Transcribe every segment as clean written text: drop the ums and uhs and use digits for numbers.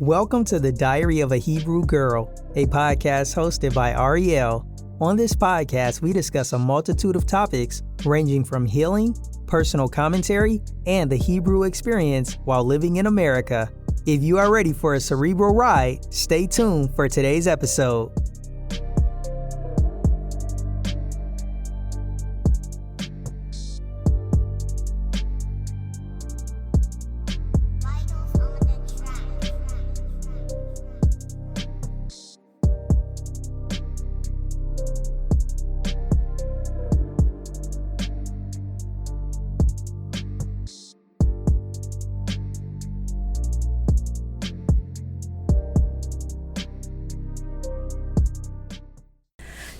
Welcome to the Diary of a Hebrew Girl, a podcast hosted by Ariel. On this podcast, we discuss a multitude of topics ranging from healing, personal commentary, and the Hebrew experience while living in America. If you are ready for a cerebral ride, stay tuned for today's episode.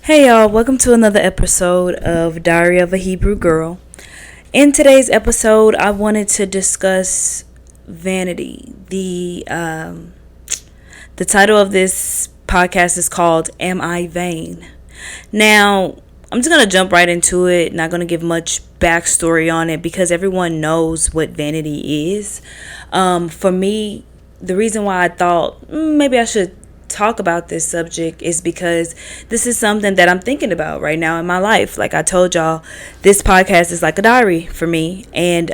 Hey y'all, welcome to another episode of Diary of a Hebrew Girl. In today's episode, I wanted to discuss vanity. The title of this podcast is called Am I Vain? Now, I'm just going to jump right into it, not going to give much backstory on it because everyone knows what vanity is. For me, the reason why I thought maybe I should talk about this subject is because this is something that I'm thinking about right now in my life. Like I told y'all, this podcast is like a diary for me, and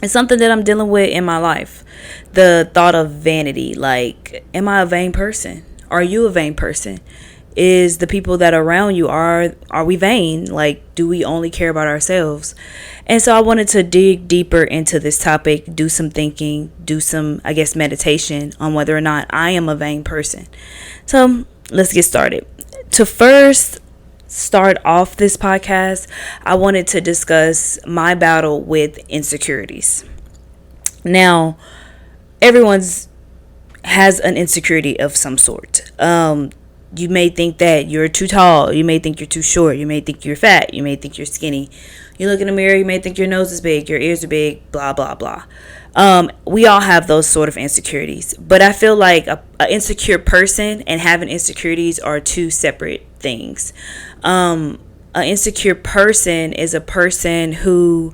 it's something that I'm dealing with in my life. The thought of vanity, like, am I a vain person? Are you a vain person? Is the people that are around you, are we vain? Like, do we only care about ourselves? And so I wanted to dig deeper into this topic, do some thinking, do some, meditation on whether or not I am a vain person. So let's get started. To first start off this podcast, I wanted to discuss my battle with insecurities. Now, everyone's has an insecurity of some sort. You may think that you're too tall. You may think you're too short. You may think you're fat. You may think you're skinny. You look in the mirror, you may think your nose is big, your ears are big, blah, blah, blah. We all have those sort of insecurities. But I feel like an insecure person and having insecurities are two separate things. An insecure person is a person who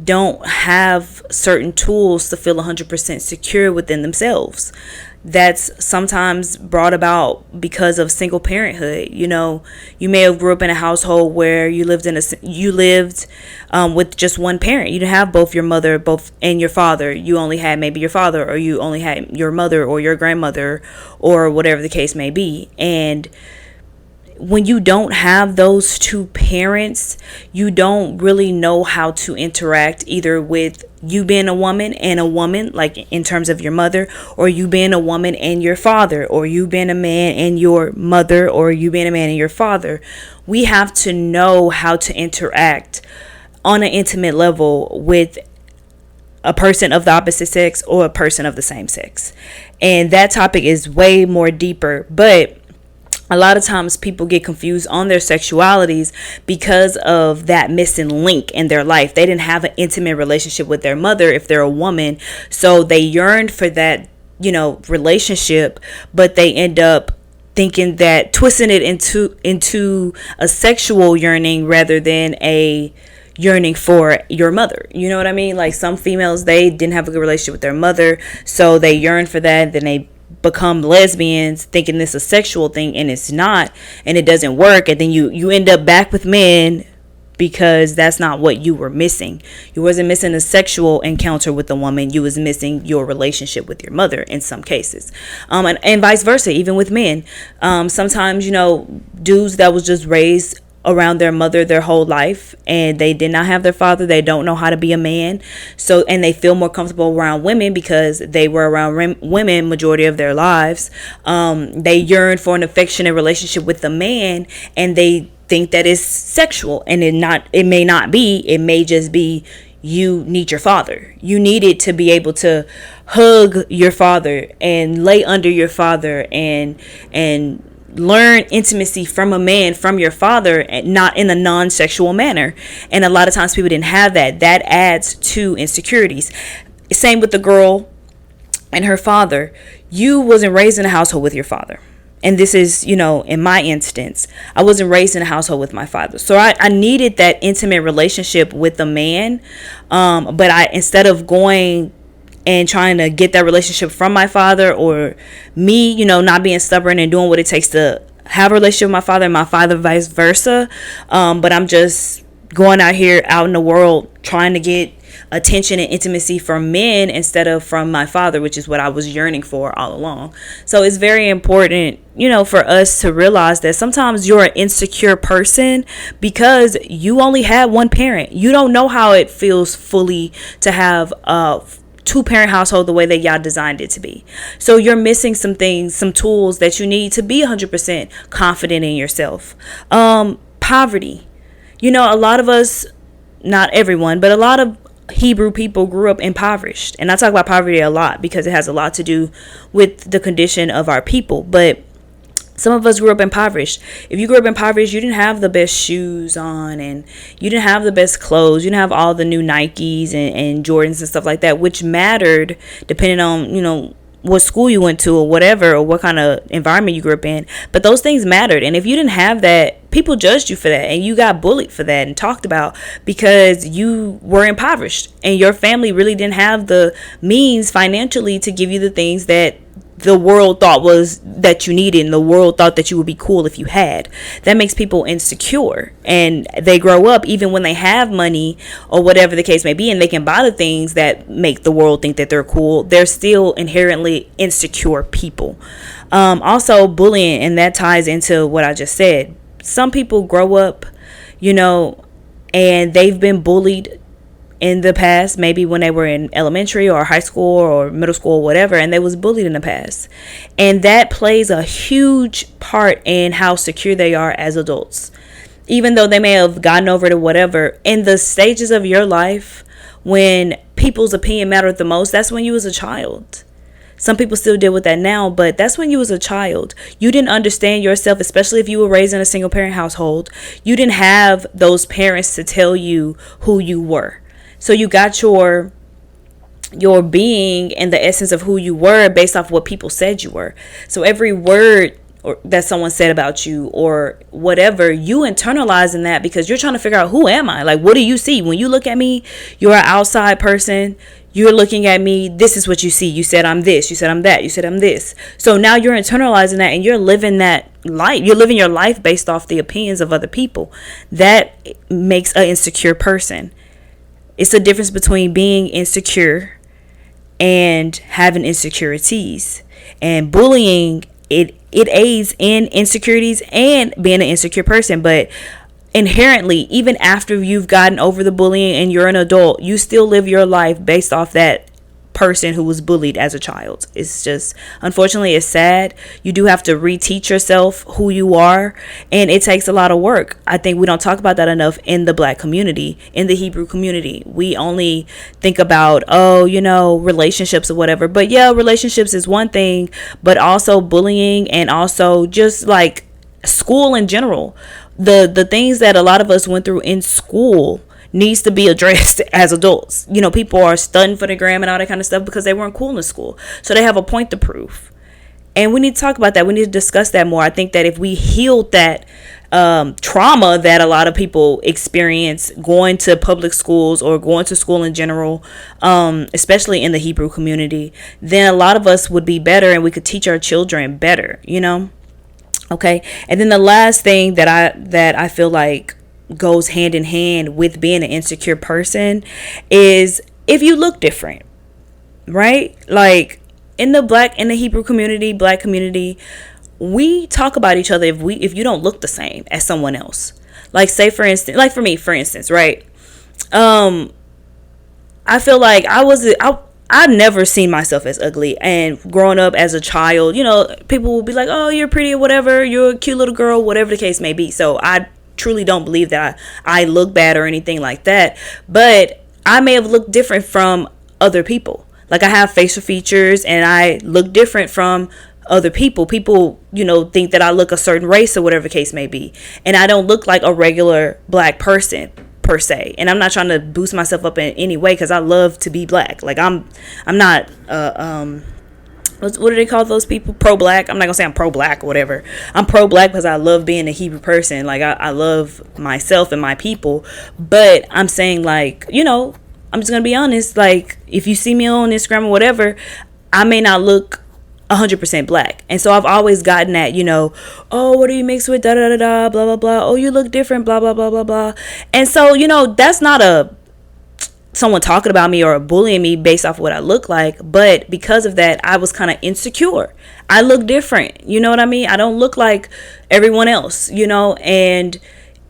don't have certain tools to feel 100% secure within themselves. That's sometimes brought about because of single parenthood. You know, you may have grew up in a household where you lived with just one parent. You didn't have both your mother, and your father. You only had maybe your father, or you only had your mother or your grandmother, or whatever the case may be. And when you don't have those two parents, you don't really know how to interact either with you being a woman and a woman, like in terms of your mother, or you being a woman and your father, or you being a man and your mother, or you being a man and your father. We have to know how to interact on an intimate level with a person of the opposite sex or a person of the same sex. And that topic is way more deeper, but a lot of times people get confused on their sexualities because of that missing link in their life. They didn't have an intimate relationship with their mother if they're a woman. So they yearned for that, relationship, but they end up thinking that twisting it into a sexual yearning rather than a yearning for your mother. You know what I mean? Like some females, they didn't have a good relationship with their mother, so they yearn for that. Then they become lesbians thinking this is a sexual thing, and it's not, and it doesn't work, and then you end up back with men because that's not what you were missing. You wasn't missing a sexual encounter with a woman. You was missing your relationship with your mother in some cases, and vice versa, even with men. Sometimes dudes that was just raised around their mother their whole life, and they did not have their father. They don't know how to be a man. And they feel more comfortable around women because they were around women majority of their lives. They yearn for an affectionate relationship with a man, and they think that is sexual, and it may not be. It may just be you need your father. You needed to be able to hug your father and lay under your father and learn intimacy from a man, from your father, and not in a non-sexual manner. And a lot of times people didn't have that. That adds to insecurities. Same with the girl and her father. You wasn't raised in a household with your father. And this is, in my instance, I wasn't raised in a household with my father. So I needed that intimate relationship with a man. But instead of going and trying to get that relationship from my father, or me, not being stubborn and doing what it takes to have a relationship with my father, and my father vice versa. But I'm just going out here out in the world trying to get attention and intimacy from men instead of from my father, which is what I was yearning for all along. So it's very important, for us to realize that sometimes you're an insecure person because you only had one parent. You don't know how it feels fully to have a two-parent household the way that y'all designed it to be. So you're missing some things, some tools that you need to be 100% confident in yourself. Poverty. A lot of us, not everyone, but a lot of Hebrew people grew up impoverished. And I talk about poverty a lot because it has a lot to do with the condition of our people. But some of us grew up impoverished. If you grew up impoverished, you didn't have the best shoes on, and you didn't have the best clothes. You didn't have all the new Nikes and Jordans and stuff like that, which mattered depending on, what school you went to or whatever, or what kind of environment you grew up in. But those things mattered. And if you didn't have that, people judged you for that, and you got bullied for that and talked about because you were impoverished and your family really didn't have the means financially to give you the things that the world thought was that you needed, and the world thought that you would be cool if you had. That makes people insecure, and they grow up even when they have money or whatever the case may be, and they can buy the things that make the world think that they're cool. They're still inherently insecure people. Also bullying, and that ties into what I just said. Some people grow up, and they've been bullied in the past, maybe when they were in elementary or high school or middle school or whatever, and they was bullied in the past. And that plays a huge part in how secure they are as adults. Even though they may have gotten over it or whatever, in the stages of your life when people's opinion mattered the most, that's when you was a child. Some people still deal with that now, but that's when you was a child. You didn't understand yourself, especially if you were raised in a single parent household. You didn't have those parents to tell you who you were. So you got your being and the essence of who you were based off what people said you were. So every word that someone said about you or whatever, you internalizing that because you're trying to figure out, who am I? Like, what do you see? When you look at me, you're an outside person. You're looking at me. This is what you see. You said I'm this. You said I'm that. You said I'm this. So now you're internalizing that and you're living that life. You're living your life based off the opinions of other people. That makes an insecure person. It's the difference between being insecure and having insecurities. And bullying, it aids in insecurities and being an insecure person. But inherently, even after you've gotten over the bullying and you're an adult, you still live your life based off that person who was bullied as a child. It's just, unfortunately, it's sad. You do have to reteach yourself who you are, and it takes a lot of work. I think we don't talk about that enough in the Black community, in the Hebrew community. We only think about, relationships or whatever. But yeah, relationships is one thing, but also bullying, and also just like school in general. The things that a lot of us went through in school needs to be addressed as adults. People are studying for the gram and all that kind of stuff because they weren't cool in school. So they have a point to prove. And we need to talk about that. We need to discuss that more. I think that if we healed that trauma that a lot of people experience going to public schools or going to school in general, especially in the Hebrew community, then a lot of us would be better and we could teach our children better, Okay. And then the last thing that I feel like goes hand in hand with being an insecure person is if you look different, right? Like in the Hebrew community, Black community, we talk about each other if you don't look the same as someone else. Like, say for instance, like for me, for instance, right? I feel like I've never seen myself as ugly, and growing up as a child, people will be like, oh, you're pretty or whatever, you're a cute little girl, whatever the case may be. So I truly don't believe that I look bad or anything like that, but I may have looked different from other people. Like, I have facial features and I look different from other people. People, think that I look a certain race or whatever the case may be, and I don't look like a regular Black person per se. And I'm not trying to boost myself up in any way because I love to be Black. Like, I'm not what do they call those people? Pro-Black. I'm not gonna say I'm pro-Black or whatever. I'm pro-Black because I love being a Hebrew person. Like, I love myself and my people. But I'm saying, like, I'm just gonna be honest. Like, if you see me on Instagram or whatever, I may not look 100% black. And so I've always gotten that, oh, what are you mixed with, da da da da, blah blah blah, oh, you look different, blah blah blah blah blah. And so, that's not someone talking about me or bullying me based off of what I look like, but because of that, I was kind of insecure. I look different, you know what I mean? I don't look like everyone else, and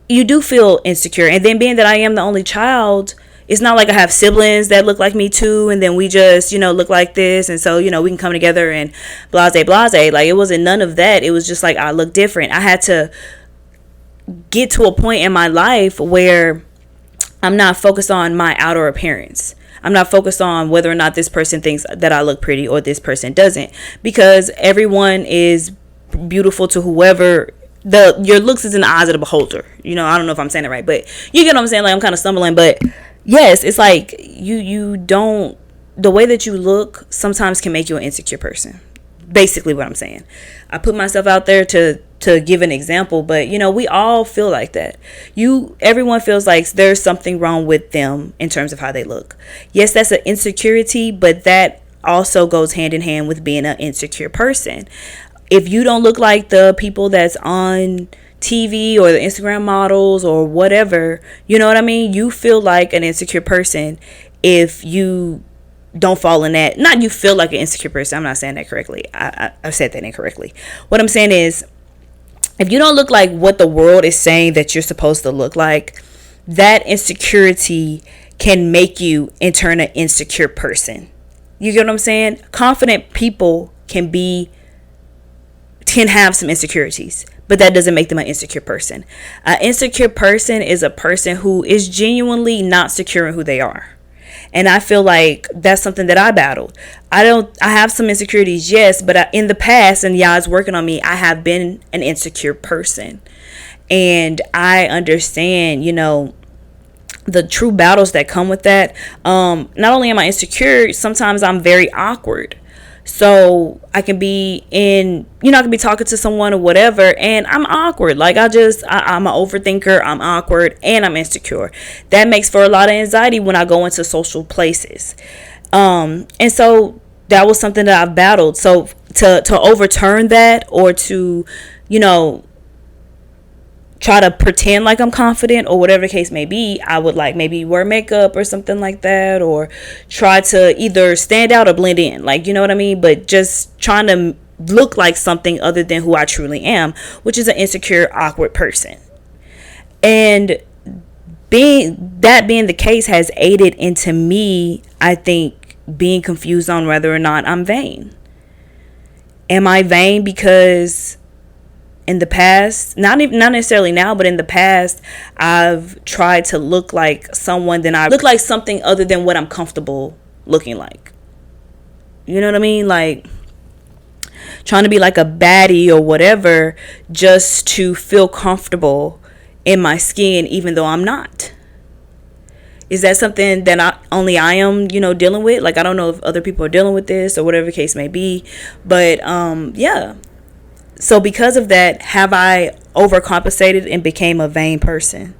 you do feel insecure. And then being that I am the only child, it's not like I have siblings that look like me too, and then we just, look like this, and so, we can come together and blase. Like, it wasn't none of that. It was just like, I look different. I had to get to a point in my life where I'm not focused on my outer appearance. I'm not focused on whether or not this person thinks that I look pretty or this person doesn't, because everyone is beautiful to whoever. Your looks is in the eyes of the beholder. I don't know if I'm saying it right, but you get what I'm saying? Like, I'm kind of stumbling, but yes, it's like you don't, the way that you look sometimes can make you an insecure person. Basically what I'm saying. I put myself out there to give an example, but we all feel like that. Everyone feels like there's something wrong with them in terms of how they look. Yes, that's an insecurity, but that also goes hand in hand with being an insecure person. If you don't look like the people that's on TV or the Instagram models or whatever, you know what I mean? You feel like an insecure person if you don't fall in that. Not you feel like an insecure person. I'm not saying that correctly. I said that incorrectly. What I'm saying is, if you don't look like what the world is saying that you're supposed to look like, that insecurity can make you in turn an insecure person. You get what I'm saying? Confident people can have some insecurities, but that doesn't make them an insecure person. An insecure person is a person who is genuinely not secure in who they are. And I feel like that's something that I battled. I have some insecurities, yes, but in the past, and it's working on me, I have been an insecure person. And I understand, the true battles that come with that. Not only am I insecure, sometimes I'm very awkward. So I can be I can be talking to someone or whatever, and I'm awkward. Like, I'm an overthinker, I'm awkward, and I'm insecure. That makes for a lot of anxiety when I go into social places. And so that was something that I've battled. So to overturn that, or to, try to pretend like I'm confident or whatever the case may be, I would like maybe wear makeup or something like that, or try to either stand out or blend in, like, you know what I mean? But just trying to look like something other than who I truly am, which is an insecure, awkward person. And being the case has aided into me, I think, being confused on whether or not I'm vain. Am I vain because in the past, not necessarily now, but in the past, I've tried to look like someone, then I look like something other than what I'm comfortable looking like. You know what I mean? Like, trying to be like a baddie or whatever just to feel comfortable in my skin, even though I'm not. Is that something that only I am, dealing with? Like, I don't know if other people are dealing with this or whatever the case may be, but yeah. So because of that, have I overcompensated and became a vain person?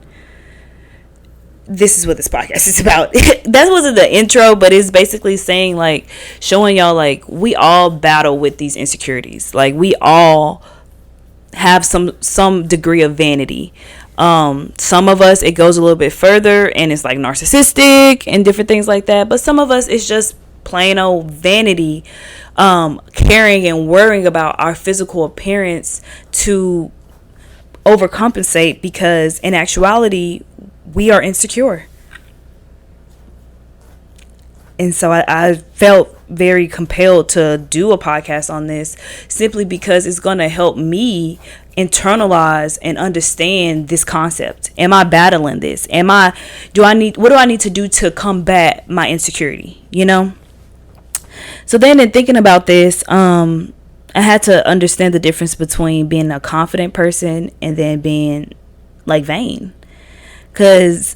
This is what this podcast is about. That wasn't the intro, but it's basically saying, like, showing y'all, like, we all battle with these insecurities. Like, we all have some degree of vanity. Some of us, it goes a little bit further and it's like narcissistic and different things like that. But some of us, it's just plain old vanity, caring and worrying about our physical appearance to overcompensate, because in actuality we are insecure. And so I felt very compelled to do a podcast on this, simply because it's going to help me internalize and understand this concept. Am I battling this? What do I need to do to combat my insecurity? So then, in thinking about this, I had to understand the difference between being a confident person and then being like vain. Because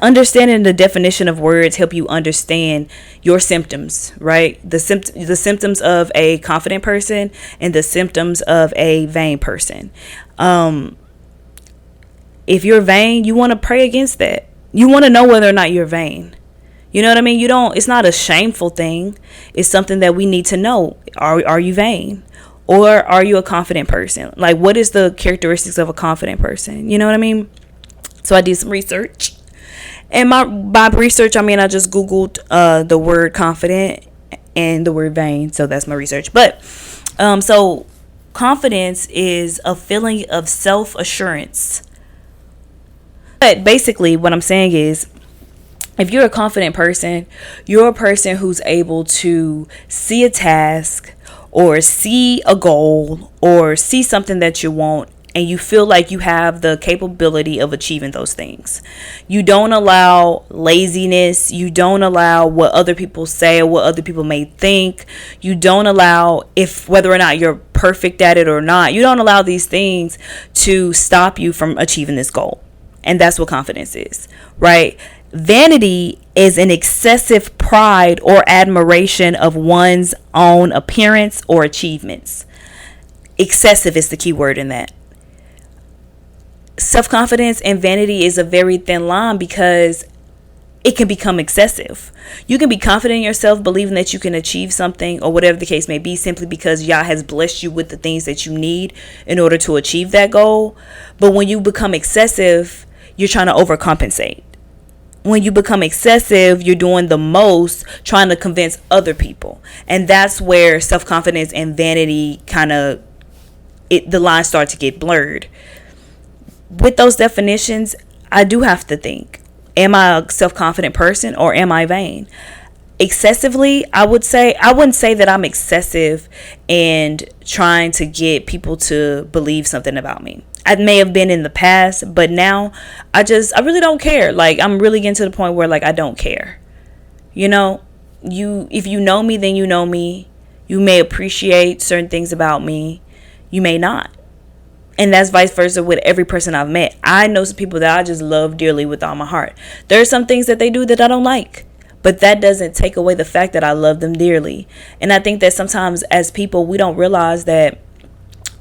understanding the definition of words help you understand your symptoms, right? The symptoms of a confident person and the symptoms of a vain person. If you're vain, you want to pray against that. You want to know whether or not you're vain. You know what I mean? It's not a shameful thing. It's something that we need to know. Are you vain? Or are you a confident person? Like, what is the characteristics of a confident person? You know what I mean? So I did some research. And by research, I mean I just Googled the word confident and the word vain. So that's my research. But so confidence is a feeling of self-assurance. But basically what I'm saying is, if you're a confident person, you're a person who's able to see a task or see a goal or see something that you want, and you feel like you have the capability of achieving those things. You don't allow laziness. You don't allow what other people say or what other people may think. You don't allow whether or not you're perfect at it or not. You don't allow these things to stop you from achieving this goal. And that's what confidence is, right? Vanity is an excessive pride or admiration of one's own appearance or achievements. Excessive is the key word in that. Self-confidence and vanity is a very thin line because it can become excessive. You can be confident in yourself, believing that you can achieve something or whatever the case may be, simply because Yah has blessed you with the things that you need in order to achieve that goal. But when you become excessive, you're trying to overcompensate. When you become excessive, you're doing the most, trying to convince other people. And that's where self-confidence and vanity the lines start to get blurred. With those definitions, I do have to think, am I a self-confident person or am I vain? Excessively, I wouldn't say that I'm excessive and trying to get people to believe something about me. I may have been in the past, but now I really don't care. Like, I'm really getting to the point where, like, I don't care. You know, if you know me, then you know me. You may appreciate certain things about me. You may not. And that's vice versa with every person I've met. I know some people that I just love dearly with all my heart. There are some things that they do that I don't like, but that doesn't take away the fact that I love them dearly. And I think that sometimes as people, we don't realize that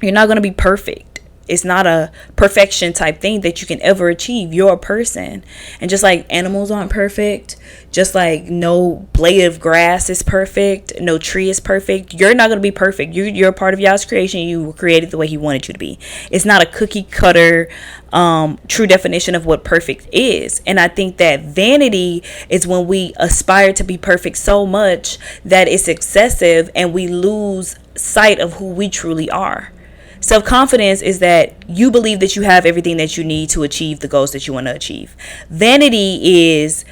you're not going to be perfect. It's not a perfection type thing that you can ever achieve. You're a person. And just like animals aren't perfect, just like no blade of grass is perfect, no tree is perfect, you're not going to be perfect. You're a part of Yah's creation. You were created the way He wanted you to be. It's not a cookie cutter true definition of what perfect is. And I think that vanity is when we aspire to be perfect so much that it's excessive and we lose sight of who we truly are. Self-confidence is that you believe that you have everything that you need to achieve the goals that you want to achieve. Vanity is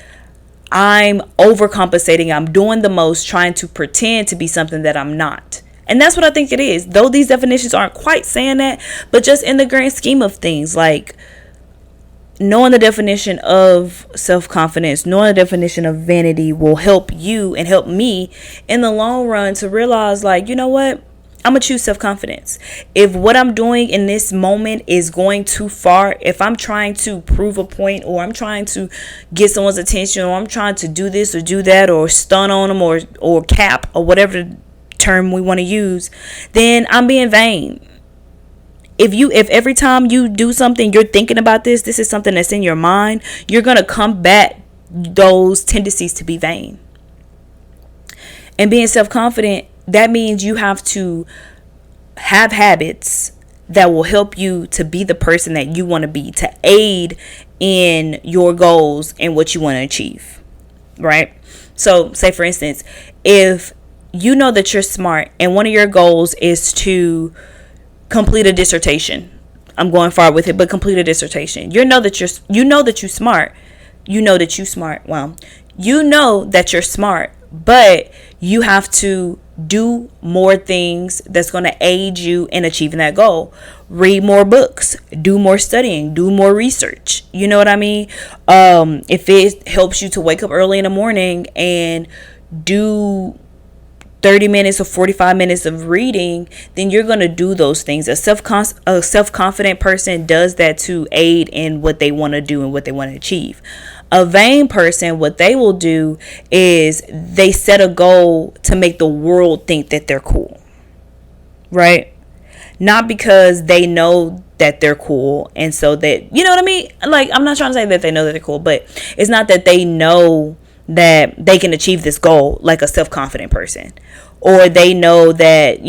I'm overcompensating. I'm doing the most, trying to pretend to be something that I'm not. And that's what I think it is. Though these definitions aren't quite saying that, but just in the grand scheme of things, like knowing the definition of self-confidence, knowing the definition of vanity will help you and help me in the long run to realize, like, you know what? I'm going to choose self-confidence. If what I'm doing in this moment is going too far, if I'm trying to prove a point or I'm trying to get someone's attention or I'm trying to do this or do that or stun on them or cap or whatever term we want to use, then I'm being vain. If every time you do something, you're thinking about this is something that's in your mind, you're going to combat those tendencies to be vain. And being self-confident, that means you have to have habits that will help you to be the person that you want to be, to aid in your goals and what you want to achieve, right? So say, for instance, if you know that you're smart and one of your goals is to complete a dissertation. I'm going far with it, but complete a dissertation. You know that you're smart. Well, you know that you're smart, but you have to do more things that's going to aid you in achieving that goal. Read more books, do more studying, do more research. You know what I mean? If it helps you to wake up early in the morning and do 30 minutes or 45 minutes of reading, then you're going to do those things. A self-confident person does that to aid in what they want to do and what they want to achieve. A vain person, what they will do is they set a goal to make the world think that they're cool, right? Not because they know that they're cool, and so that, you know what I mean? Like, I'm not trying to say that they know that they're cool, but it's not that they know that they can achieve this goal like a self-confident person, or they know that,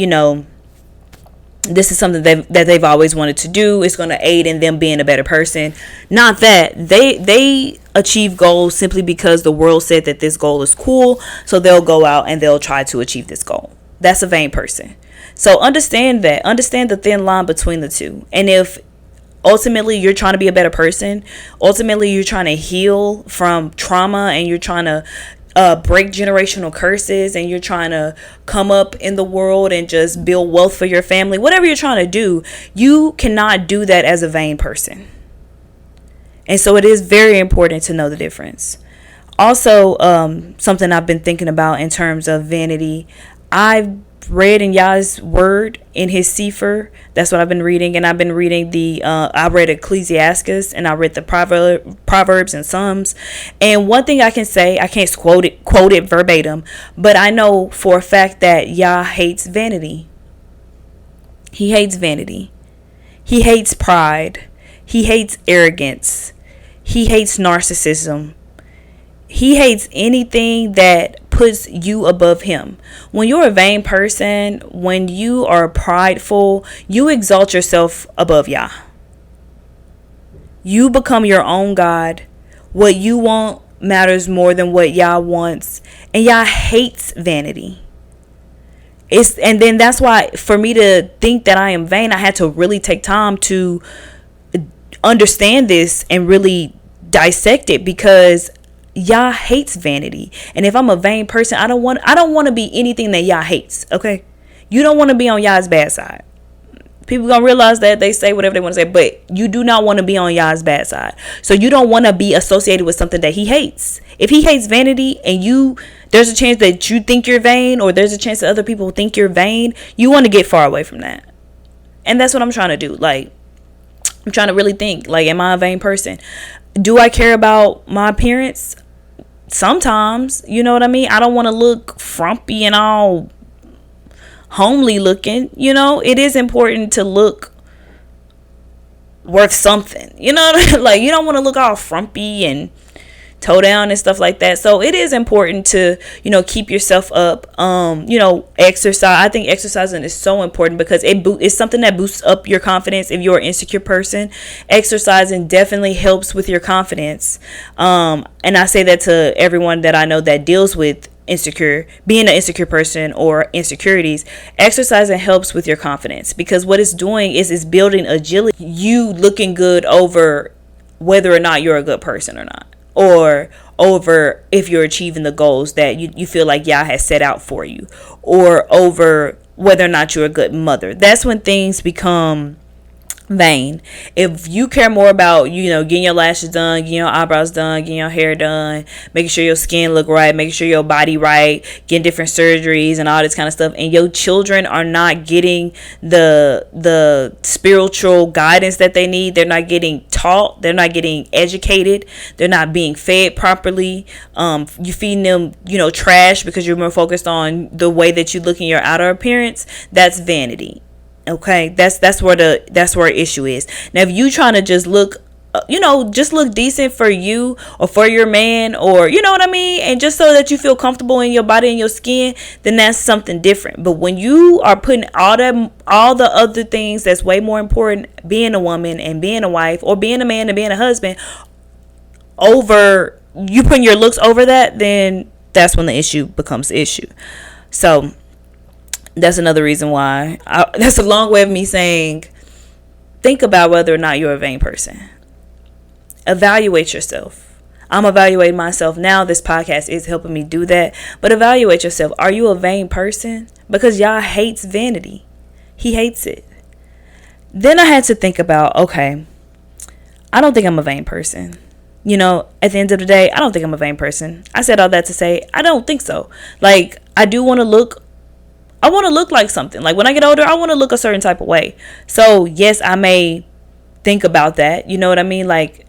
this is something that they've always wanted to do. It's going to aid in them being a better person. Not that they achieve goals simply because the world said that this goal is cool, so they'll go out and they'll try to achieve this goal. That's a vain person. So understand the thin line between the two. And if ultimately you're trying to be a better person, ultimately you're trying to heal from trauma, and you're trying to break generational curses, and you're trying to come up in the world and just build wealth for your family, whatever you're trying to do, you cannot do that as a vain person. And so it is very important to know the difference. Also, something I've been thinking about in terms of vanity, I've read in Yah's word in his Sefer. That's what I've been reading. And I've been reading I read Ecclesiastes, and I read the Proverbs and Psalms. And one thing I can say, I can't quote it verbatim, but I know for a fact that Yah hates vanity. He hates vanity. He hates pride. He hates arrogance. He hates narcissism. He hates anything that puts you above him. When you're a vain person, when you are prideful, you exalt yourself above Yah. You become your own God. What you want matters more than what Yah wants. And Yah hates vanity. And then that's why for me to think that I am vain, I had to really take time to understand this and really dissect it, because Yah hates vanity. And if I'm a vain person, I don't want to be anything that Yah hates. Okay, you don't want to be on Yah's bad side. People gonna realize that. They say whatever they want to say, but you do not want to be on Yah's bad side. So you don't want to be associated with something that he hates. If he hates vanity, and there's a chance that you think you're vain, or there's a chance that other people think you're vain, you want to get far away from that. And that's what I'm trying to do. Like, I'm trying to really think, like, am I a vain person? Do I care about my appearance? Sometimes, you know what I mean? I don't want to look frumpy and all homely looking. It is important to look worth something. Like, you don't want to look all frumpy and toe down and stuff like that. So it is important to, keep yourself up. Exercise. I think exercising is so important because it's something that boosts up your confidence. If you're an insecure person, exercising definitely helps with your confidence. And I say that to everyone that I know that deals with being an insecure person or insecurities. Exercising helps with your confidence, because what it's doing is it's building agility. You looking good over whether or not you're a good person or not, or over if you're achieving the goals that you feel like Yah has set out for you, or over whether or not you're a good mother. That's when things become vain. If you care more about, getting your lashes done, getting your eyebrows done, getting your hair done, making sure your skin look right, making sure your body right, getting different surgeries and all this kind of stuff, and your children are not getting the spiritual guidance that they need, they're not getting taught, they're not getting educated, they're not being fed properly, you feeding them, trash because you're more focused on the way that you look in your outer appearance, that's vanity. Okay, that's where the issue is. Now, if you trying to just look, just look decent for you or for your man, or you know what I mean, and just so that you feel comfortable in your body and your skin, then that's something different. But when you are putting all the other things that's way more important, being a woman and being a wife, or being a man and being a husband, over, you putting your looks over that, then that's when the issue becomes the issue. So that's another reason why. That's a long way of me saying, think about whether or not you're a vain person. Evaluate yourself. I'm evaluating myself now. This podcast is helping me do that. But evaluate yourself. Are you a vain person? Because Yah hates vanity. He hates it. Then I had to think about, okay, I don't think I'm a vain person. At the end of the day, I don't think I'm a vain person. I said all that to say, I don't think so. Like, I want to look like something. Like, when I get older, I want to look a certain type of way. So yes, I may think about that. You know what I mean? Like,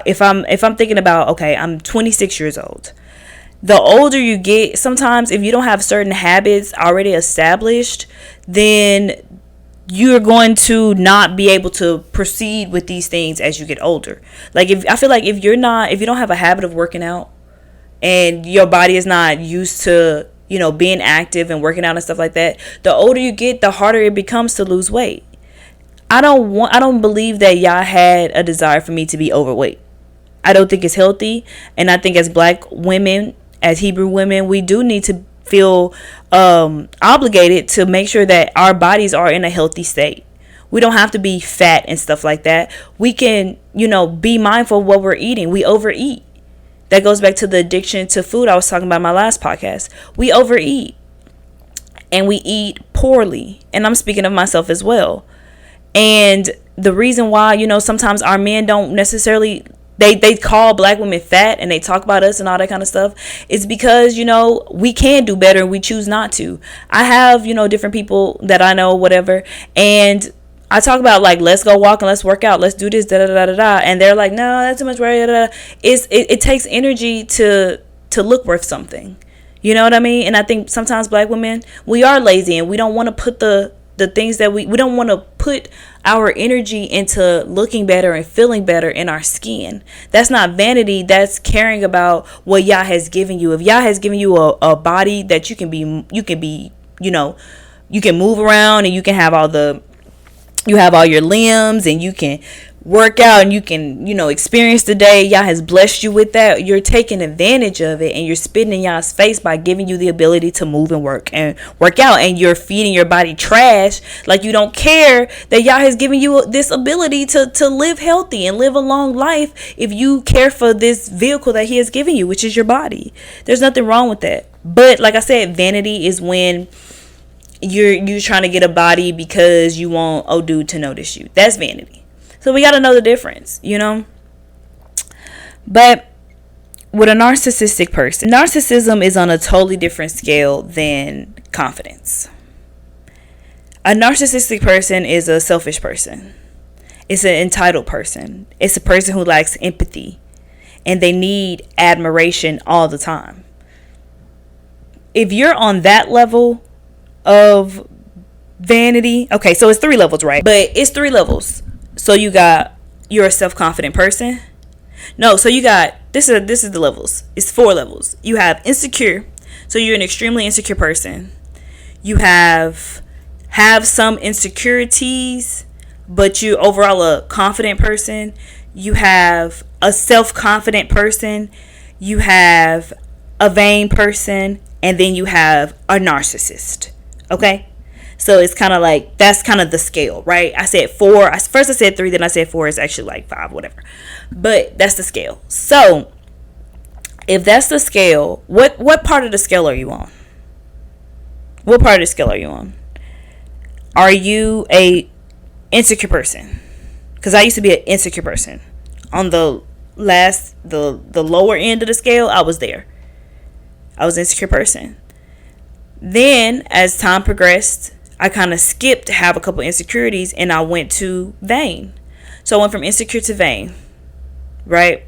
if I'm thinking about, okay, I'm 26 years old. The older you get, sometimes if you don't have certain habits already established, then you're going to not be able to proceed with these things as you get older. Like, I feel like if you don't have a habit of working out, and your body is not used to, being active and working out and stuff like that, the older you get, the harder it becomes to lose weight. I don't believe that y'all had a desire for me to be overweight. I don't think it's healthy. And I think as black women, as Hebrew women, we do need to feel obligated to make sure that our bodies are in a healthy state. We don't have to be fat and stuff like that. We can, be mindful of what we're eating. We overeat. That goes back to the addiction to food I was talking about in my last podcast. We overeat. And we eat poorly. And I'm speaking of myself as well. And the reason why, sometimes our men don't necessarily, they call black women fat and they talk about us and all that kind of stuff, is because, we can do better and we choose not to. I have, different people that I know, whatever, and I talk about, like, let's go walk and let's work out, let's do this, da da da da da, and they're like, no, that's too much work, da, da, da. It takes energy to look worth something. You know what I mean? And I think sometimes black women, we are lazy and we don't want to put the things that we don't want to put our energy into looking better and feeling better in our skin. That's not vanity. That's caring about what Yah has given you. If Yah has given you a body that you can be, you can move around and you can have you have all your limbs and you can work out and you can, experience the day. Yah has blessed you with that. You're taking advantage of it and you're spitting in Yah's face by giving you the ability to move and work out, and you're feeding your body trash like you don't care that Yah has given you this ability to live healthy and live a long life if you care for this vehicle that He has given you, which is your body. There's nothing wrong with that. But like I said, vanity is when you're trying to get a body because you want old dude to notice you. That's vanity. So we got to know the difference, But with a narcissistic person, narcissism is on a totally different scale than confidence. A narcissistic person is a selfish person. It's an entitled person. It's a person who lacks empathy. And they need admiration all the time. If you're on that level of vanity, okay, so it's 3 levels, right? But it's 3 levels. So you're a self-confident person. No, so you got, this is the levels. It's 4 levels. You have insecure. So you're an extremely insecure person. You have some insecurities, but you're overall a confident person. You have a self-confident person. You have a vain person. And then you have a narcissist. Okay? So it's kind of like, that's kind of the scale, right? I said 4. First I said 3, then I said 4. It's actually like 5, whatever. But that's the scale. So if that's the scale, what part of the scale are you on? What part of the scale are you on? Are you a insecure person? Because I used to be an insecure person. On the lower end of the scale, I was there. I was an insecure person. Then as time progressed, I kind of skipped to have a couple insecurities and I went to vain. So I went from insecure to vain, right?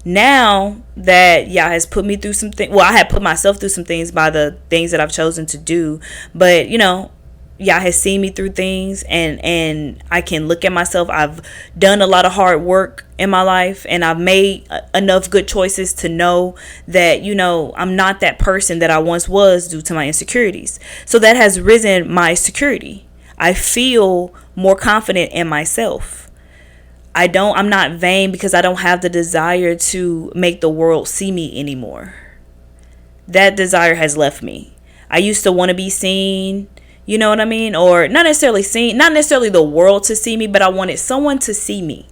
Now that Yah has put me through some things, well, I had put myself through some things by the things that I've chosen to do, but Yah has seen me through things and I can look at myself. I've done a lot of hard work in my life and I've made enough good choices to know that, I'm not that person that I once was due to my insecurities. So that has risen my security. I feel more confident in myself. I'm not vain because I don't have the desire to make the world see me anymore. That desire has left me. I used to want to be seen. You know what I mean? Or not necessarily seen, not necessarily the world to see me, but I wanted someone to see me.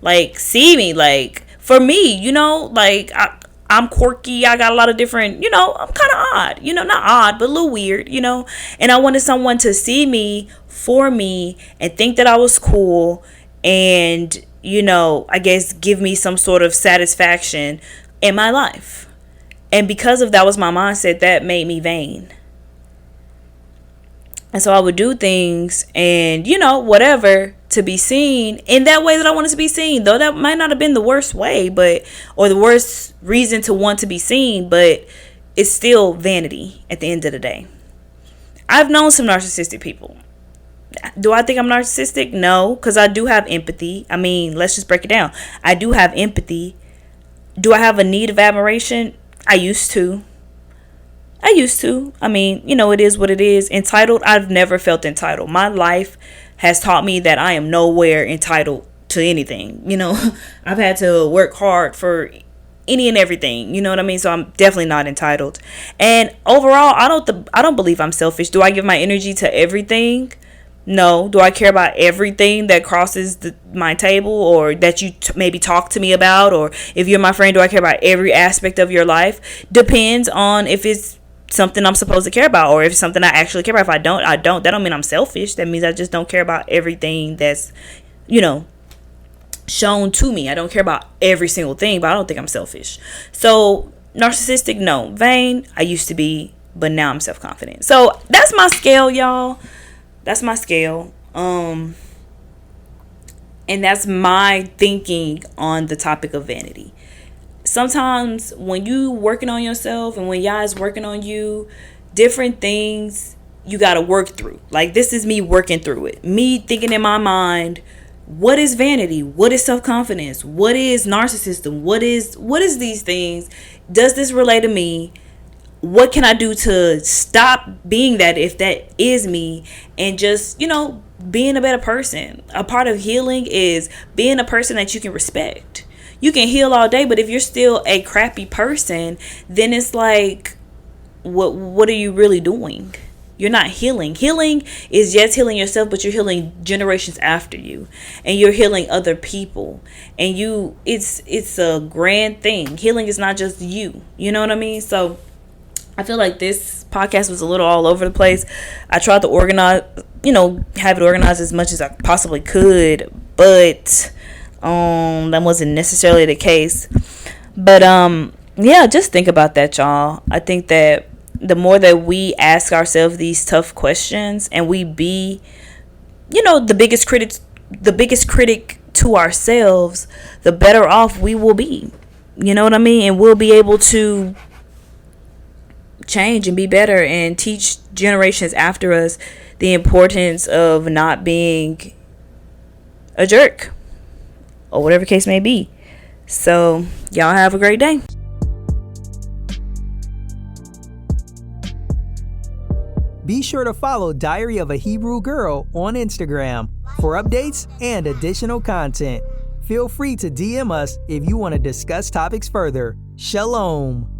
Like, see me. Like, for me, like, I'm quirky. I got a lot of different, I'm kind of odd. Not odd, but a little weird, And I wanted someone to see me for me and think that I was cool and, I guess give me some sort of satisfaction in my life. And because of that was my mindset, that made me vain. And so I would do things and, whatever to be seen in that way that I wanted to be seen. Though that might not have been the worst way, or the worst reason to want to be seen, but it's still vanity at the end of the day. I've known some narcissistic people. Do I think I'm narcissistic? No, because I do have empathy. I mean, let's just break it down. I do have empathy. Do I have a need of admiration? I used to. I mean, it is what it is. Entitled, I've never felt entitled. My life has taught me that I am nowhere entitled to anything. I've had to work hard for any and everything. You know what I mean? So I'm definitely not entitled. And overall, I don't believe I'm selfish. Do I give my energy to everything? No. Do I care about everything that crosses my table, or that you maybe talk to me about? Or if you're my friend, do I care about every aspect of your life? Depends on if it's something I'm supposed to care about, or if it's something I actually care about. If I don't. That don't mean I'm selfish. That means I just don't care about everything that's, shown to me. I don't care about every single thing, but I don't think I'm selfish. So narcissistic, no. Vain, I used to be, but now I'm self-confident. So that's my scale, y'all. That's my scale. And that's my thinking on the topic of vanity. Sometimes when you working on yourself and when y'all is working on you, different things you got to work through. Like, this is me working through it. Me thinking in my mind, what is vanity? What is self-confidence? What is narcissism? What is these things? Does this relate to me? What can I do to stop being that, if that is me, and just, being a better person? A part of healing is being a person that you can respect. You can heal all day, but if you're still a crappy person, then it's like, what are you really doing? You're not healing. Healing is, yes, healing yourself, but you're healing generations after you, and you're healing other people. And it's a grand thing. Healing is not just you. You know what I mean? So I feel like this podcast was a little all over the place. I tried to organize, have it organized as much as I possibly could, but that wasn't necessarily the case. But yeah, just think about that, y'all. I think that the more that we ask ourselves these tough questions, and we be, the biggest critic to ourselves, the better off we will be. You know what I mean? And we'll be able to change and be better, and teach generations after us the importance of not being a jerk, or whatever case may be. So y'all have a great day. Be sure to follow Diary of a Hebrew Girl on Instagram for updates and additional content. Feel free to DM us if you want to discuss topics further. Shalom.